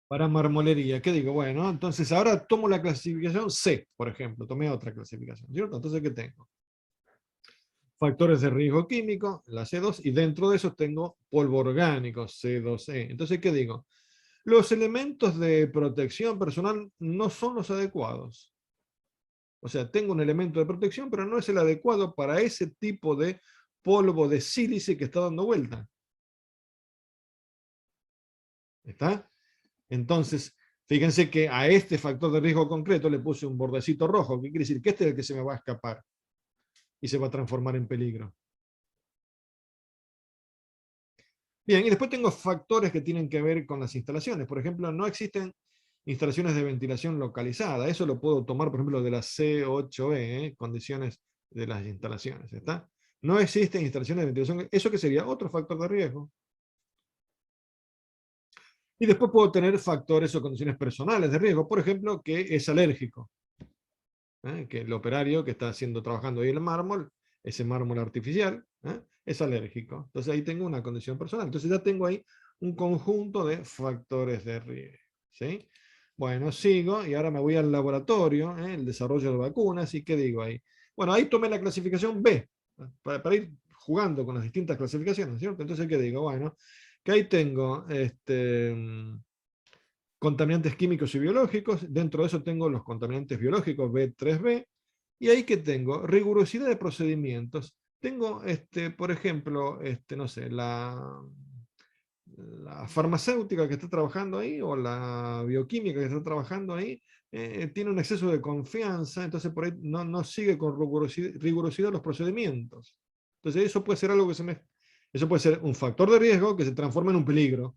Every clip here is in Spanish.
para marmolería. ¿Qué digo? Bueno, entonces ahora tomo la clasificación C, por ejemplo. Tomé otra clasificación, ¿cierto? Entonces, ¿qué tengo? Factores de riesgo químico, la C2, y dentro de eso tengo polvo orgánico, C2E. Entonces, ¿qué digo? Los elementos de protección personal no son los adecuados. O sea, tengo un elemento de protección, pero no es el adecuado para ese tipo de polvo de sílice que está dando vuelta. ¿Está? Entonces, fíjense que a este factor de riesgo concreto le puse un bordecito rojo, que quiere decir que este es el que se me va a escapar y se va a transformar en peligro. Bien, y después tengo factores que tienen que ver con las instalaciones. Por ejemplo, no existen instalaciones de ventilación localizada. Eso lo puedo tomar, por ejemplo, de la C8E, condiciones de las instalaciones. ¿Está? No existen instalaciones de ventilación. ¿Eso qué sería? Otro factor de riesgo. Y después puedo tener factores o condiciones personales de riesgo. Por ejemplo, que es alérgico. Que el operario que está trabajando ahí el mármol, ese mármol artificial, es alérgico. Entonces ahí tengo una condición personal. Entonces ya tengo ahí un conjunto de factores de riesgo. ¿Sí? Bueno, sigo y ahora me voy al laboratorio, el desarrollo de vacunas, y ¿qué digo ahí? Bueno, ahí tomé la clasificación B, para ir jugando con las distintas clasificaciones, ¿cierto? Entonces, ¿qué digo? Bueno, que ahí tengo contaminantes químicos y biológicos, dentro de eso tengo los contaminantes biológicos B3B, y ahí que tengo rigurosidad de procedimientos. Tengo, por ejemplo, no sé, la farmacéutica que está trabajando ahí o la bioquímica que está trabajando ahí tiene un exceso de confianza, entonces por ahí no sigue con rigurosidad los procedimientos. Entonces eso puede ser algo que eso puede ser un factor de riesgo que se transforma en un peligro.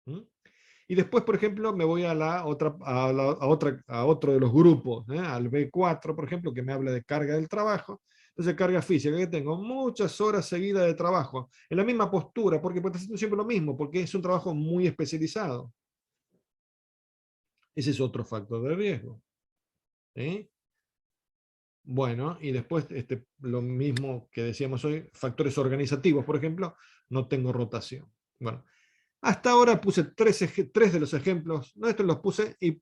¿Mm? Y después, por ejemplo, me voy a a otro de los grupos, al B4, por ejemplo, que me habla de carga del trabajo. Entonces, carga física, que tengo muchas horas seguidas de trabajo, en la misma postura, porque está haciendo siempre lo mismo, porque es un trabajo muy especializado. Ese es otro factor de riesgo. ¿Sí? Bueno, y después lo mismo que decíamos hoy, factores organizativos, por ejemplo, no tengo rotación. Bueno, hasta ahora puse tres de los ejemplos, no, estos los puse y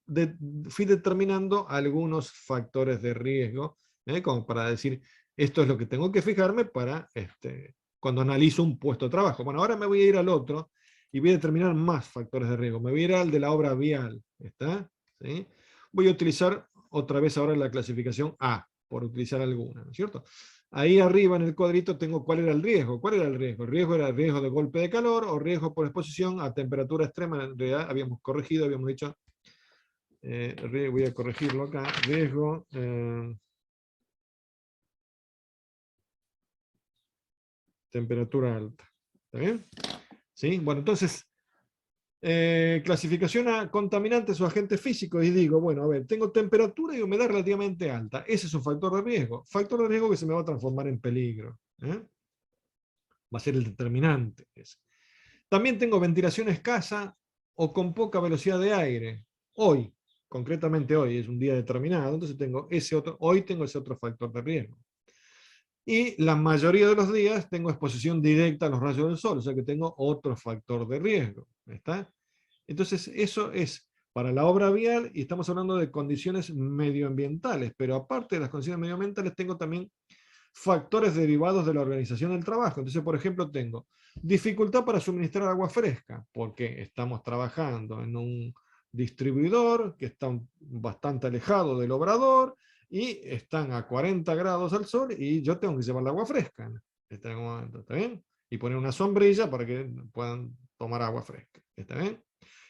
fui determinando algunos factores de riesgo, como para decir, esto es lo que tengo que fijarme para cuando analizo un puesto de trabajo. Bueno, ahora me voy a ir al otro y voy a determinar más factores de riesgo. Me voy a ir al de la obra vial. ¿Está? ¿Sí? Voy a utilizar otra vez ahora la clasificación A, por utilizar alguna, ¿no es cierto? Ahí arriba en el cuadrito tengo cuál era el riesgo. ¿Cuál era el riesgo? El riesgo era el riesgo de golpe de calor o riesgo por exposición a temperatura extrema. En realidad habíamos corregido, habíamos dicho, voy a corregirlo acá, riesgo, temperatura alta. ¿Está bien? ¿Sí? Bueno, entonces, clasificación a contaminantes o agentes físicos y digo, bueno, a ver, tengo temperatura y humedad relativamente alta. Ese es un factor de riesgo. Factor de riesgo que se me va a transformar en peligro. Va a ser el determinante. También tengo ventilación escasa o con poca velocidad de aire. Hoy, concretamente hoy, es un día determinado, entonces hoy tengo ese otro factor de riesgo. Y la mayoría de los días tengo exposición directa a los rayos del sol, o sea que tengo otro factor de riesgo. ¿Está? Entonces, eso es para la obra vial y estamos hablando de condiciones medioambientales, pero aparte de las condiciones medioambientales tengo también factores derivados de la organización del trabajo. Entonces, por ejemplo, tengo dificultad para suministrar agua fresca, porque estamos trabajando en un distribuidor que está bastante alejado del obrador y están a 40 grados al sol y yo tengo que llevar el agua fresca en este momento, ¿está bien? Y poner una sombrilla para que puedan tomar agua fresca, ¿está bien?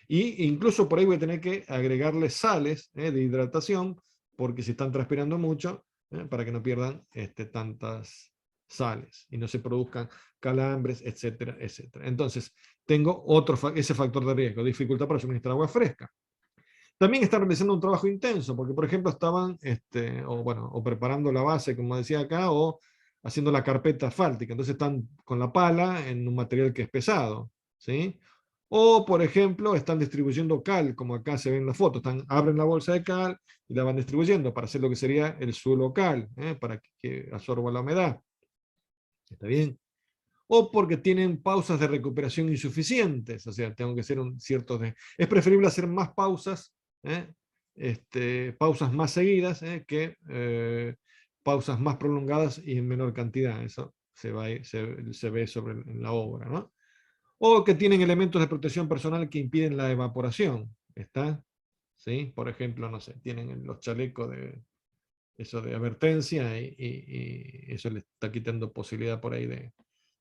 Y incluso por ahí voy a tener que agregarle sales de hidratación, porque si están transpirando mucho, para que no pierdan tantas sales y no se produzcan calambres, etcétera, etcétera. Entonces, tengo ese factor de riesgo, dificultad para suministrar agua fresca. También están realizando un trabajo intenso, porque por ejemplo estaban, o preparando la base, como decía acá, o haciendo la carpeta asfáltica. Entonces están con la pala en un material que es pesado, ¿sí? O, por ejemplo, están distribuyendo cal, como acá se ve en la foto. Abren la bolsa de cal y la van distribuyendo para hacer lo que sería el suelo cal, para que absorba la humedad. ¿Está bien? o porque tienen pausas de recuperación insuficientes, o sea, tengo que hacer un cierto de... Es preferible hacer más pausas, pausas más seguidas, que pausas más prolongadas y en menor cantidad. Eso se ve en la obra, ¿no? O que tienen elementos de protección personal que impiden la evaporación, ¿está? ¿Sí? Por ejemplo, no sé, tienen los chalecos de advertencia y eso le está quitando posibilidad por ahí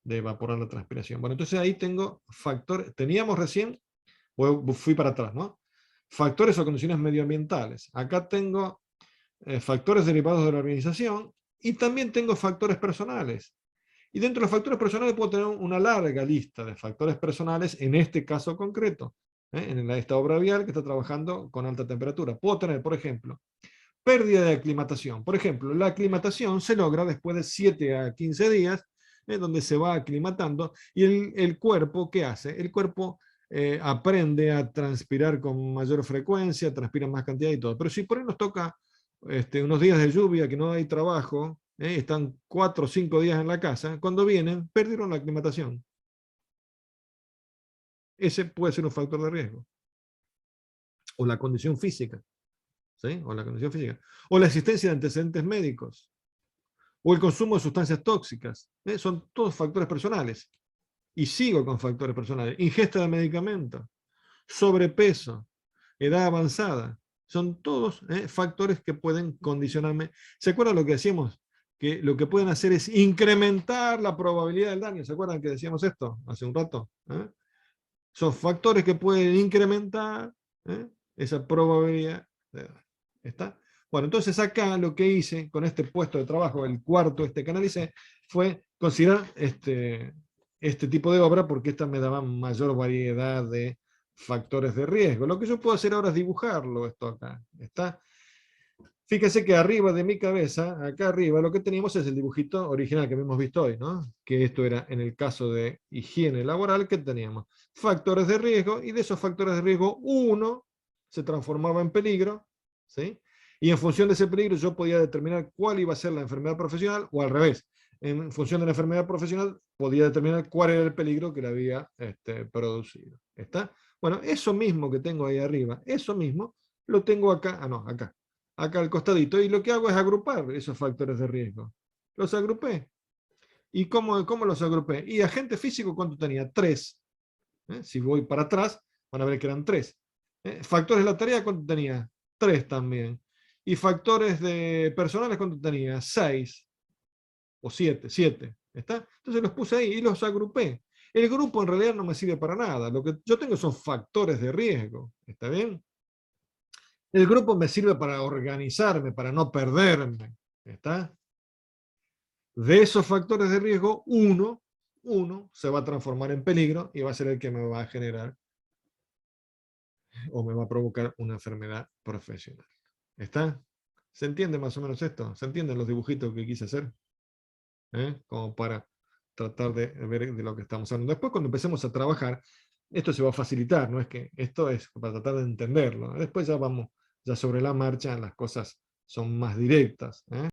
de evaporar la transpiración. Bueno, entonces ahí tengo factores, teníamos recién, fui para atrás, ¿no? Factores o condiciones medioambientales. Acá tengo factores derivados de la organización y también tengo factores personales. Y dentro de los factores personales puedo tener una larga lista de factores personales en este caso concreto, en esta obra vial que está trabajando con alta temperatura. Puedo tener, por ejemplo, pérdida de aclimatación. Por ejemplo, la aclimatación se logra después de 7 a 15 días, donde se va aclimatando, y el cuerpo, ¿qué hace? El cuerpo aprende a transpirar con mayor frecuencia, transpira más cantidad y todo. Pero si por ahí nos toca unos días de lluvia, que no hay trabajo, están 4 o 5 días en la casa, cuando vienen, perdieron la aclimatación. Ese puede ser un factor de riesgo. O la condición física. ¿Sí? O la condición física. O la existencia de antecedentes médicos. O el consumo de sustancias tóxicas. Son todos factores personales. Y sigo con factores personales. Ingesta de medicamentos, sobrepeso, edad avanzada. Son todos factores que pueden condicionarme. ¿Se acuerdan lo que decíamos? Que lo que pueden hacer es incrementar la probabilidad del daño. ¿Se acuerdan que decíamos esto hace un rato? Son factores que pueden incrementar esa probabilidad de daño. ¿Está? Bueno, entonces acá lo que hice con este puesto de trabajo, el cuarto que analicé, fue considerar este tipo de obra porque esta me daba mayor variedad de factores de riesgo. Lo que yo puedo hacer ahora es dibujarlo esto acá. ¿Está? Fíjese que arriba de mi cabeza, acá arriba, lo que teníamos es el dibujito original que hemos visto hoy, ¿no? Que esto era en el caso de higiene laboral, que teníamos factores de riesgo, y de esos factores de riesgo, uno se transformaba en peligro, ¿sí? Y en función de ese peligro yo podía determinar cuál iba a ser la enfermedad profesional, o al revés, en función de la enfermedad profesional podía determinar cuál era el peligro que la había producido. ¿Está? Bueno, eso mismo que tengo ahí arriba, eso mismo lo tengo acá, no, acá al costadito, y lo que hago es agrupar esos factores de riesgo. Los agrupé. ¿Y cómo los agrupé? Y agente físico, ¿cuánto tenía? 3. Si voy para atrás, van a ver que eran 3. Factores de la tarea, ¿cuánto tenía? 3 también. Y factores de personales, ¿cuánto tenía? 6 o 7. 7. ¿Está? Entonces los puse ahí y los agrupé. El grupo en realidad no me sirve para nada. Lo que yo tengo son factores de riesgo. ¿Está bien? El grupo me sirve para organizarme, para no perderme. ¿Está? De esos factores de riesgo, uno se va a transformar en peligro y va a ser el que me va a generar o me va a provocar una enfermedad profesional. ¿Está? ¿Se entiende más o menos esto? ¿Se entienden los dibujitos que quise hacer? Como para tratar de ver de lo que estamos hablando. Después, cuando empecemos a trabajar, esto se va a facilitar, no es que esto es para tratar de entenderlo. Después ya vamos, ya sobre la marcha, las cosas son más directas.